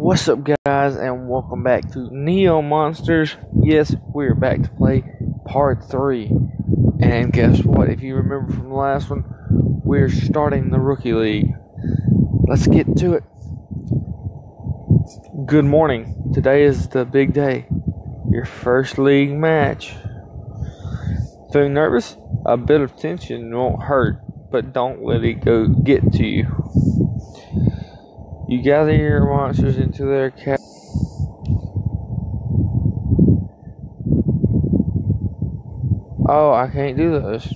What's up, guys, and welcome back to Neo Monsters. Yes, we're back to play part 3. And guess what? If you remember from the last one, we're starting the Rookie League. Let's get to it. Good morning. Today is the big day. Your first league match. Feeling nervous? A bit of tension won't hurt, but don't let it get to you. You gather your monsters into their cap. Oh, I can't do those.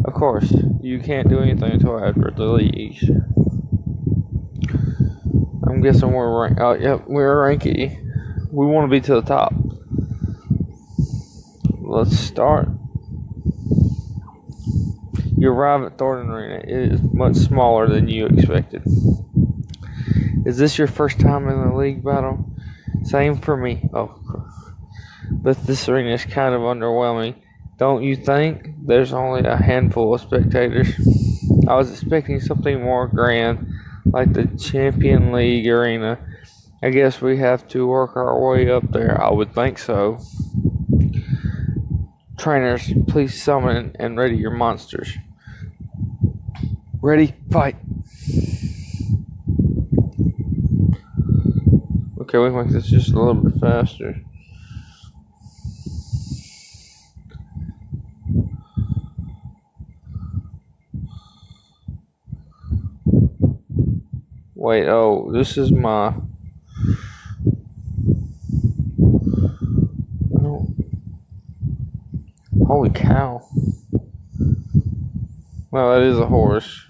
Of course, you can't do anything until after the league. I'm guessing we're rank. Oh, yep, we're ranky. We want to be to the top. Let's start. You arrive at Thornton Arena. It is much smaller than you expected. Is this your first time in the league battle? Same for me. Oh, but this arena is kind of underwhelming, don't you think? There's only a handful of spectators. I was expecting something more grand, like the Champion League arena. I guess we have to work our way up there. I would think so. Trainers, please summon and ready your monsters. Ready, fight. Okay, we can make this just a little bit faster. Wait, oh, this is my... Oh. Holy cow. Well, that is a horse.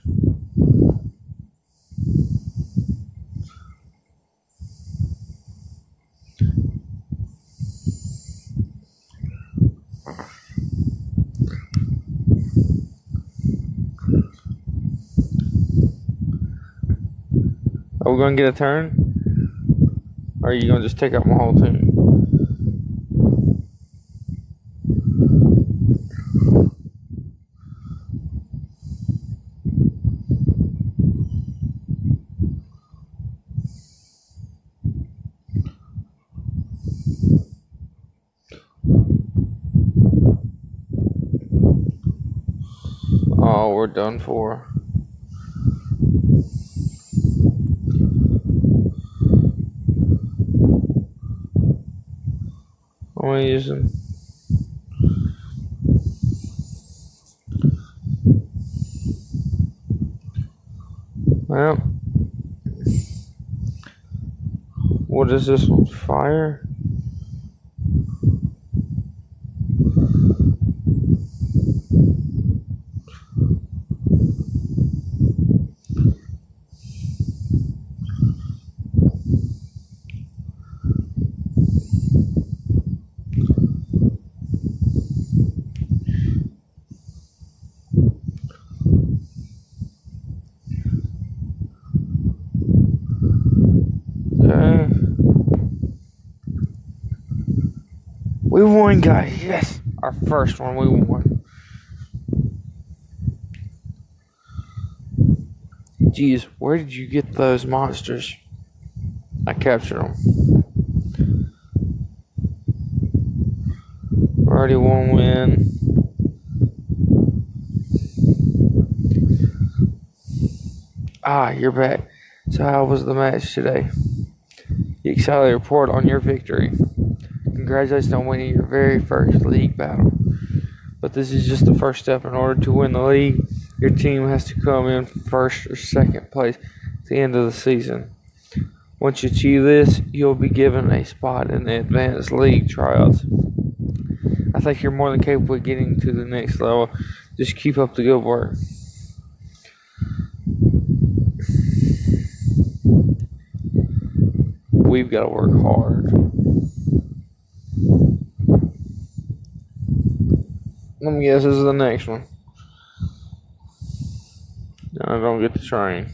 Are we going to get a turn? Or are you going to just take out my whole team? Oh, we're done for. What am I using? Well, what is this one? Fire? We won, guys. Yes, our first one. We won. Jeez, where did you get those monsters? I captured them. Already one win. Ah, you're back. So how was the match today? You excited to report on your victory. Congratulations on winning your very first league battle. But this is just the first step. In order to win the league, your team has to come in first or second place at the end of the season. Once you achieve this, you'll be given a spot in the advanced league tryouts. I think you're more than capable of getting to the next level. Just keep up the good work. We've got to work hard. Let me guess, this is the next one. I don't get the train.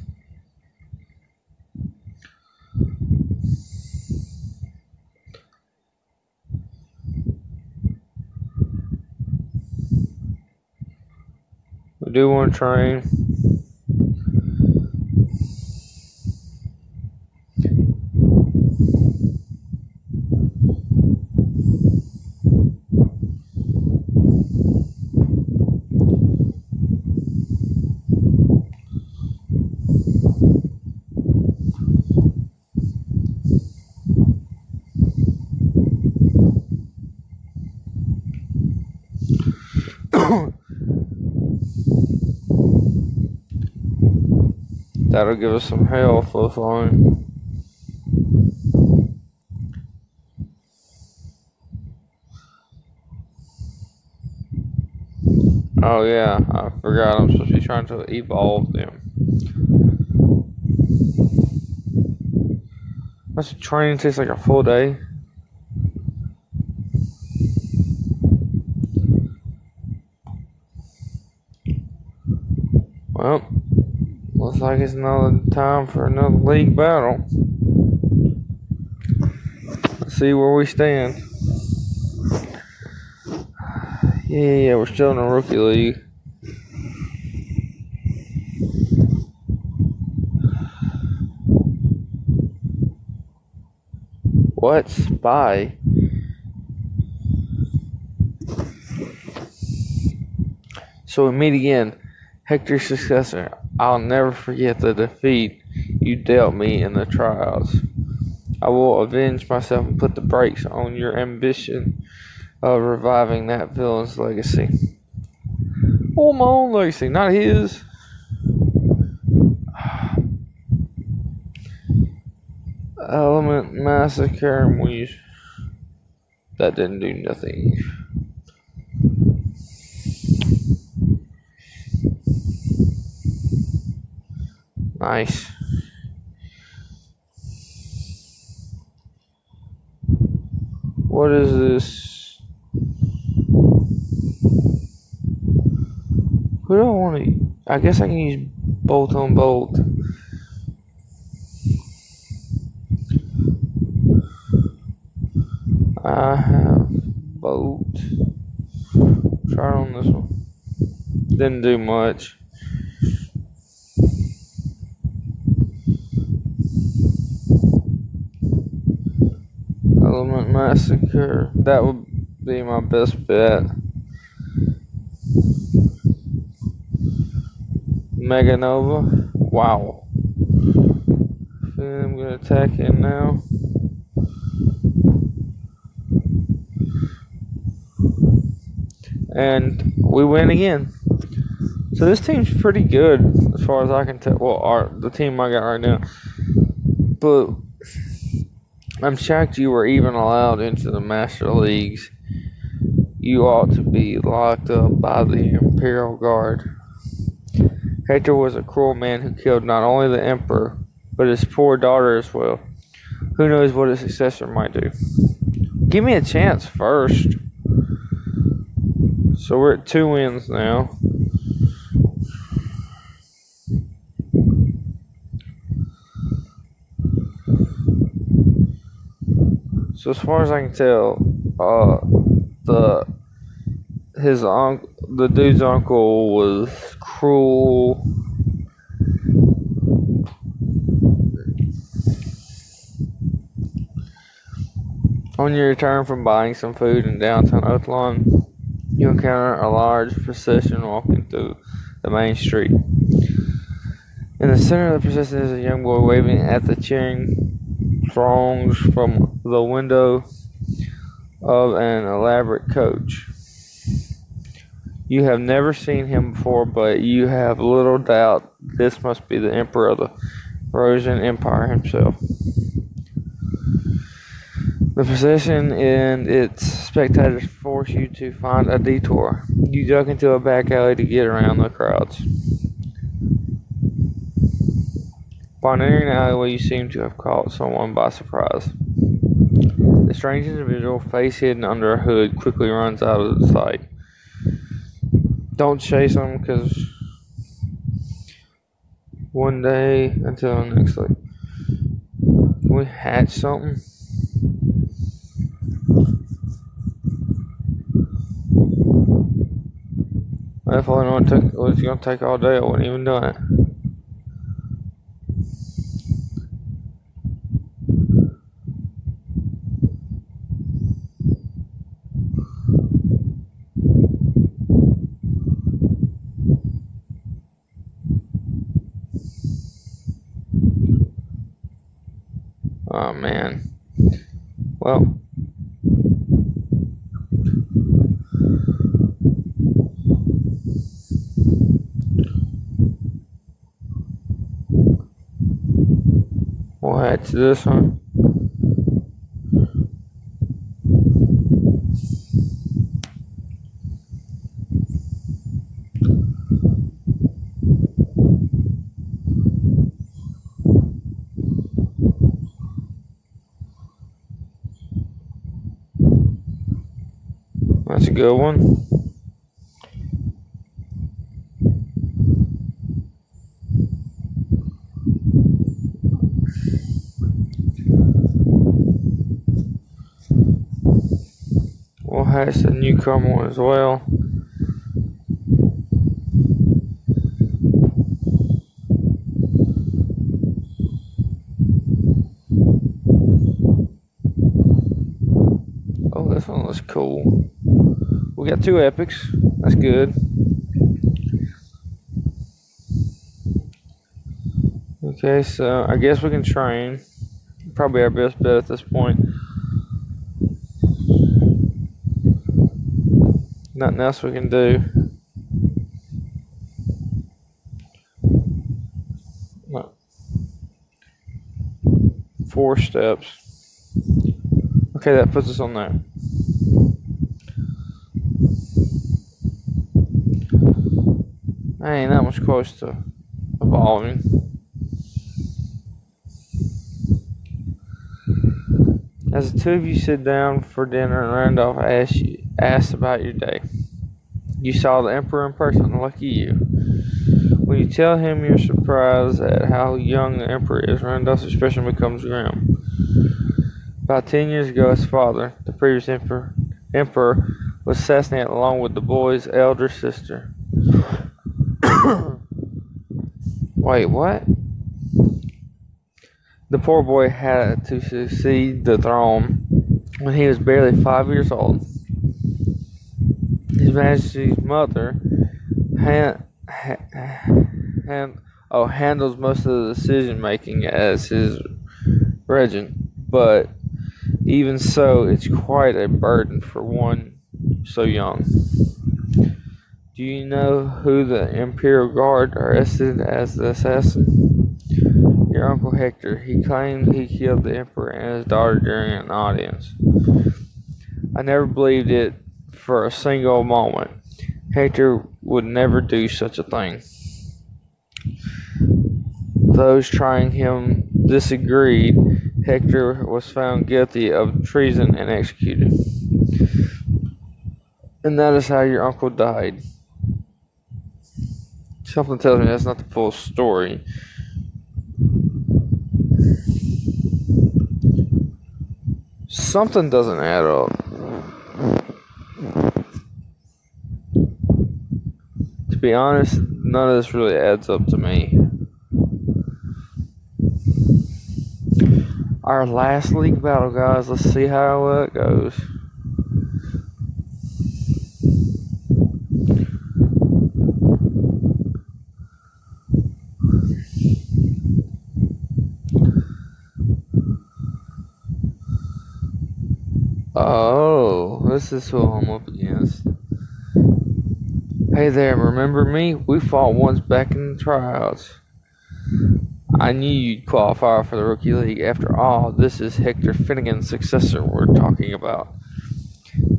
We do want to train. That'll give us some hell for the phone. Oh yeah, I forgot I'm supposed to be trying to evolve them. That's training takes like a full day. Well, looks like it's another time for another league battle. Let's see where we stand. Yeah, we're still in a rookie league. What? Spy? So we meet again. Hector's successor. I'll never forget the defeat you dealt me in the trials. I will avenge myself and put the brakes on your ambition of reviving that villain's legacy. Oh, my own legacy, not his. Element massacre. That didn't do nothing. Nice. What is this? Who do I want to? I guess I can use bolt on bolt. I have bolt. Try it on this one. Didn't do much. Element massacre. That would be my best bet. Mega Nova. Wow. I'm gonna attack him now. And we win again. So this team's pretty good as far as I can tell. Well, the team I got right now. But I'm shocked you were even allowed into the Master Leagues. You ought to be locked up by the Imperial Guard. Hector was a cruel man who killed not only the Emperor, but his poor daughter as well. Who knows what his successor might do? Give me a chance first. So we're at 2 wins now. So as far as I can tell, the dude's uncle was cruel. On your return from buying some food in downtown Oathlawn, you encounter a large procession walking through the main street. In the center of the procession is a young boy waving at the cheering throngs from the window of an elaborate coach. You have never seen him before, but you have little doubt this must be the Emperor of the Persian Empire himself. The procession and its spectators force you to find a detour. You duck into a back alley to get around the crowds. Upon entering the alleyway, you seem to have caught someone by surprise. The strange individual, face hidden under a hood, quickly runs out of sight. Don't chase him, because one day until the next day. Can we hatch something? If I know it was going to take all day, I wouldn't even done it. Oh man. Well. back to this one. That's a good one. We'll have a newcomer one as well. Oh, this one looks cool. We got 2 epics. That's good. Okay, so I guess we can train. Probably our best bet at this point. Nothing else we can do. No. 4 steps. Okay, that puts us on there. I ain't that much close to evolving. As the 2 of you sit down for dinner and Randolph asks about your day. You saw the Emperor in person, lucky you. When you tell him you're surprised at how young the Emperor is, Randolph's expression becomes grim. About 10 years ago, his father, the previous emperor, was assassinated along with the boy's elder sister. Wait, what? The poor boy had to succeed the throne when he was barely 5 years old. His Majesty's mother handles most of the decision making as his regent, but even so, it's quite a burden for one so young. Do you know who the Imperial Guard arrested as the assassin? Your Uncle Hector. He claimed he killed the Emperor and his daughter during an audience. I never believed it for a single moment. Hector would never do such a thing. Those trying him disagreed. Hector was found guilty of treason and executed. And that is how your uncle died. Something tells me that's not the full story. Something doesn't add up. To be honest, none of this really adds up to me. Our last league battle, guys. Let's see how it goes. Oh, this is who I'm up against. Hey there, remember me? We fought once back in the tryouts. I knew you'd qualify for the Rookie League. After all, this is Hector Finnegan's successor we're talking about.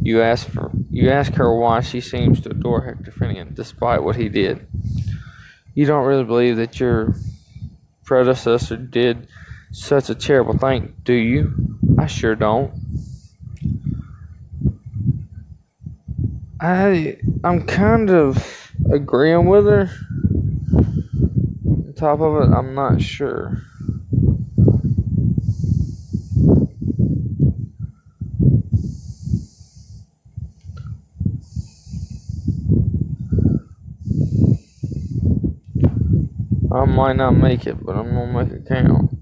You ask her why she seems to adore Hector Finnegan, despite what he did. You don't really believe that your predecessor did such a terrible thing, do you? I sure don't. I'm kind of agreeing with her. On top of it, I'm not sure. I might not make it, but I'm gonna make it count.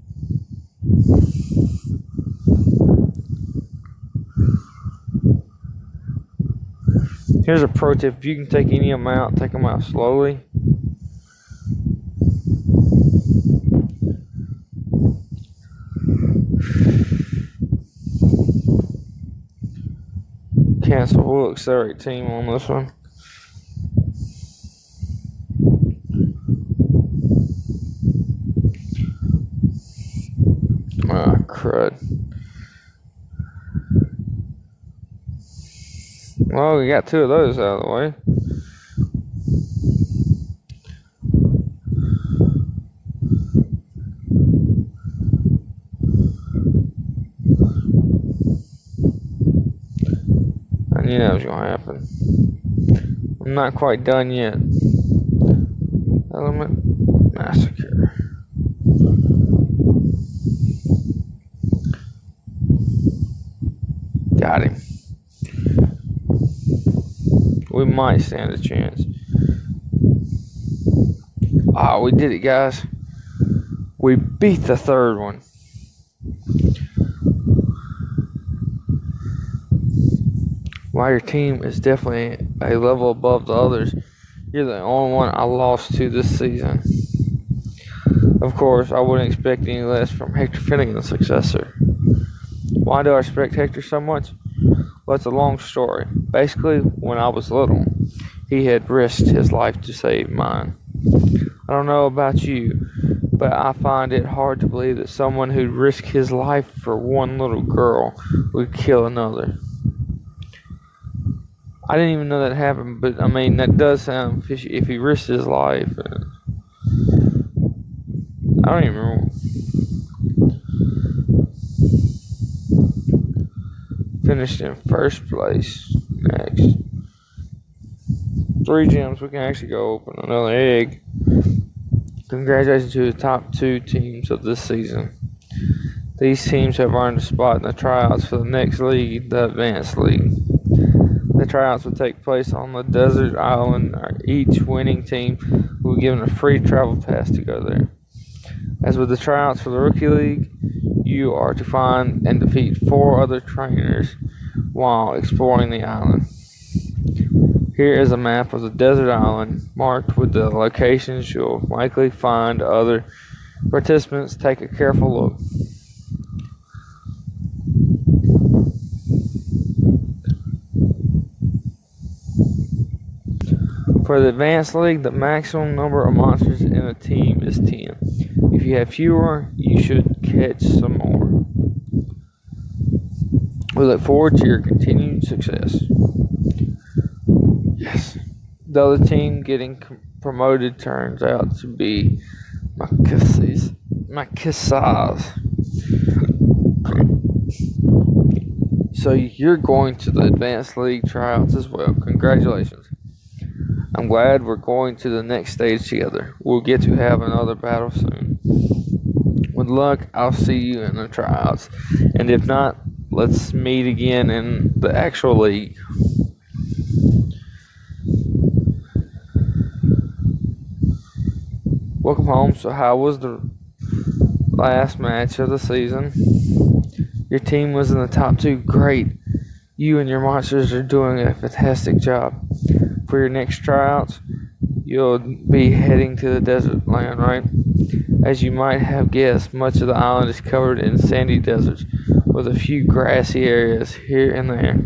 Here's a pro tip: if you can take any of them out, take them out slowly. Cancel. We'll accelerate team on this one. crud. Well, we got 2 of those out of the way. I knew that was going to happen. I'm not quite done yet. Element Massacre. Got him. We might stand a chance. Ah, we did it, guys. We beat the 3rd one. While your team is definitely a level above the others, you're the only one I lost to this season. Of course, I wouldn't expect any less from Hector Finnegan's successor. Why do I respect Hector so much? Well, it's a long story. Basically, when I was little, he had risked his life to save mine. I don't know about you, but I find it hard to believe that someone who'd risk his life for one little girl would kill another. I didn't even know that happened, but I mean, that does sound fishy. If he risked his life, I don't even remember. Finished in 1st place. Next. 3 gems. We can actually go open another egg. Congratulations to the top 2 teams of this season. These teams have earned a spot in the tryouts for the next league, the Advanced League. The tryouts will take place on the desert island. Each winning team will be given a free travel pass to go there. As with the tryouts for the Rookie League, you are to find and defeat 4 other trainers while exploring the island. Here is a map of the desert island marked with the locations you'll likely find other participants. Take a careful look. For the Advanced League, the maximum number of monsters in a team is 10. If you have fewer, you should catch some more. We look forward to your continued success. Yes. The other team getting promoted turns out to be Makisas. So you're going to the Advanced League tryouts as well. Congratulations. I'm glad we're going to the next stage together. We'll get to have another battle soon. With luck, I'll see you in the tryouts. And if not, let's meet again in the actual league. Welcome home. So how was the last match of the season? Your team was in the top 2. Great. You and your monsters are doing a fantastic job. For your next tryouts, you'll be heading to the desert land, right? As you might have guessed, much of the island is covered in sandy deserts, with a few grassy areas here and there.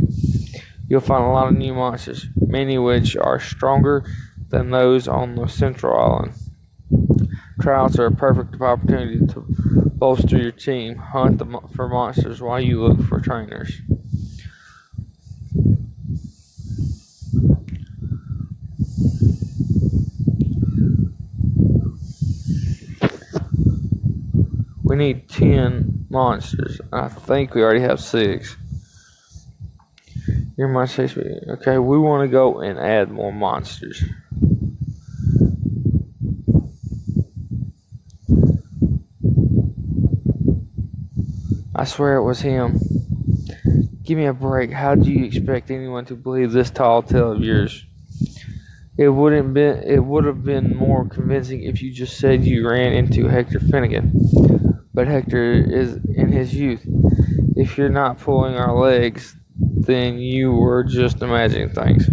You'll find a lot of new monsters, many of which are stronger than those on the central island. Tryouts are a perfect opportunity to bolster your team, hunt for monsters while you look for trainers. We need 10 monsters. I think we already have 6. You're my 6. Okay, we want to go and add more monsters. I swear it was him. Give me a break. How do you expect anyone to believe this tall tale of yours? It would have been more convincing if you just said you ran into Hector Finnegan. But Hector is in his youth. If you're not pulling our legs, then you were just imagining things.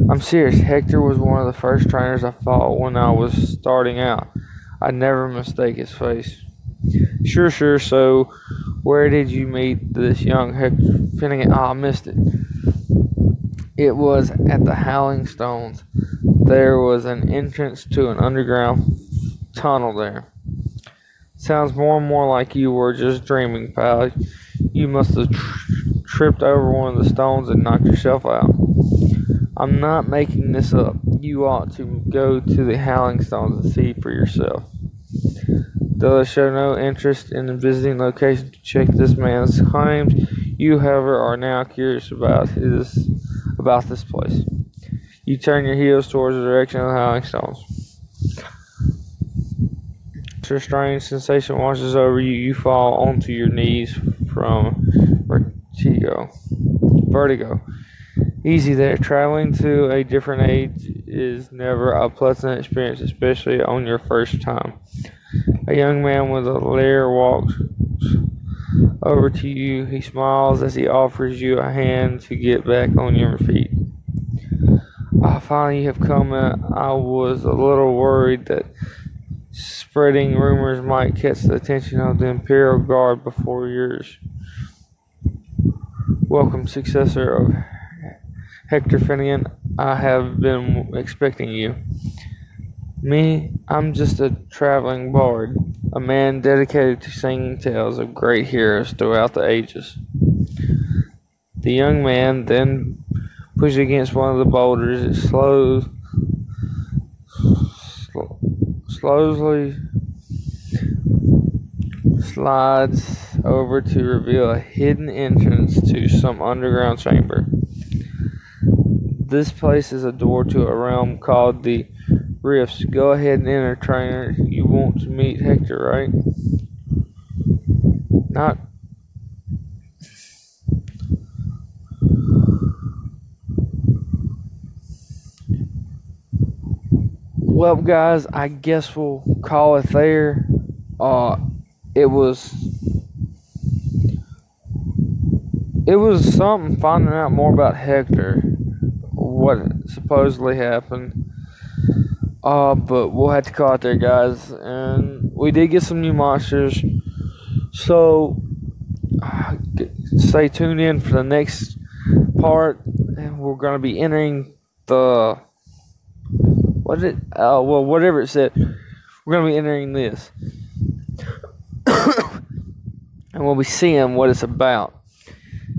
I'm serious. Hector was one of the first trainers I fought when I was starting out. I'd never mistake his face. Sure. So, where did you meet this young Hector Finnegan? I missed it. It was at the Howling Stones. There was an entrance to an underground tunnel there. Sounds more and more like you were just dreaming, pal. You must have tripped over one of the stones and knocked yourself out. I'm not making this up. You ought to go to the Howling Stones and see for yourself. Though I show no interest in the visiting location to check this man's claims, you, however, are now curious about this place. You turn your heels towards the direction of the Howling Stones. A strange sensation washes over you. You fall onto your knees from vertigo. Easy there. Traveling to a different age is never a pleasant experience, especially on your first time. A young man with a leer walks over to you. He smiles as he offers you a hand to get back on your feet. Finally, you have come. I was a little worried that spreading rumors might catch the attention of the Imperial Guard before yours. Welcome, successor of Hector Finian. I have been expecting you. Me, I'm just a traveling bard, a man dedicated to singing tales of great heroes throughout the ages. The young man then pushed against one of the boulders. It slowly slides over to reveal a hidden entrance to some underground chamber. This place is a door to a realm called the Rifts. Go ahead and enter, trainer. You want to meet Hector, right? Not. Well, guys, I guess we'll call it there. It was something finding out more about Hector, what supposedly happened. But we'll have to call it there, guys. And we did get some new monsters, so stay tuned in for the next part. And we're gonna be entering the whatever it said. We're gonna be entering this, and we'll be seeing what it's about.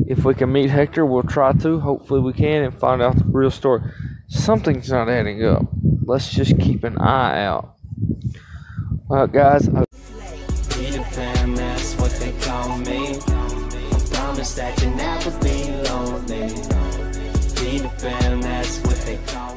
If we can meet Hector, we'll try to. Hopefully we can and find out the real story. Something's not adding up. Let's just keep an eye out. Well, guys. Peter Pan, that's what they call me. I promise that you'll never be lonely. Peter Pan, that's what they call me.